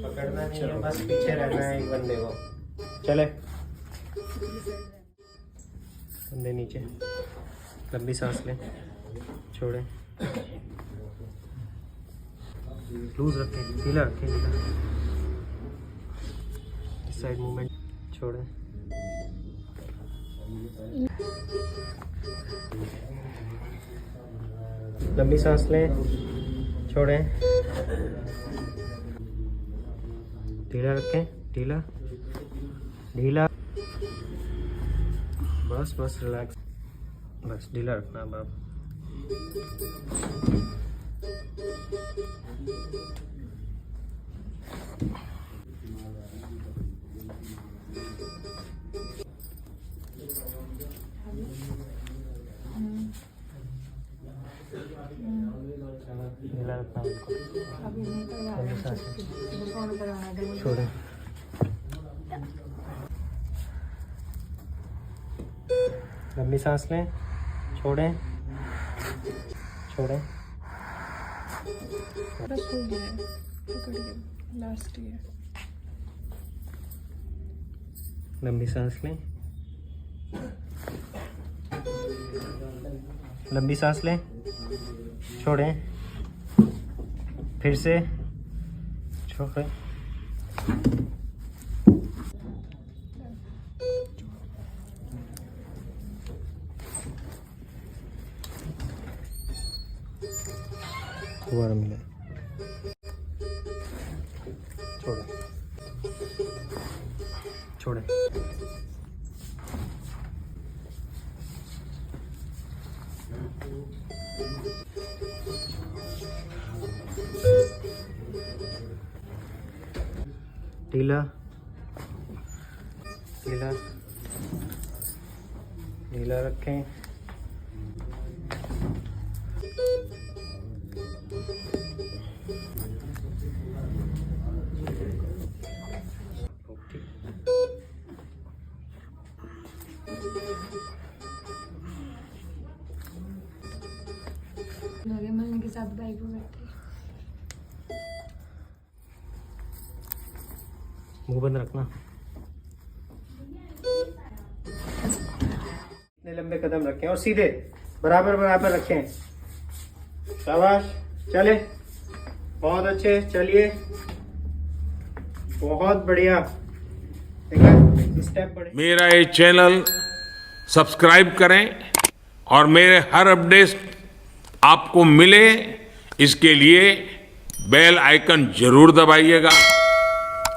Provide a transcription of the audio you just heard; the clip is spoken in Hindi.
पकड़ना नहीं है, बस पीछे रहना है एक बंदे को। चले बंदे नीचे, लंबी सांस लें, छोड़ें, लूज रखें, ढीला रखें, ढीला। इस साइड मूवमेंट, छोड़ें, लंबी सांस लें, छोड़ें, ढीला रखें, ढीला ढीला, बस बस रिलैक्स, बस ढीला रखना। अब आप ढीला रखना उनको, छोड़ें, लंबी सांस लें, छोड़ें, छोड़ें, बस हो गया है, पकड़ गया, लास्ट ही है। लंबी सांस लें, लंबी सांस लें, छोड़ें, फिर से छोड़ें, दोबारा मिले, छोड़ें, छोड़ें, ढीला ढीला ढीला रखें, नागेमल के साथ बाइक पे बैठे, मुंह बंद रखना। इतने लंबे कदम रखें और सीधे बराबर बराबर रखें। शाबाश, चले, बहुत अच्छे, चलिए, बहुत बढ़िया। स्टेप बढ़े। मेरा ये चैनल सब्सक्राइब करें और मेरे हर अपडेट आपको मिले, इसके लिए बेल आइकन जरूर दबाइएगा।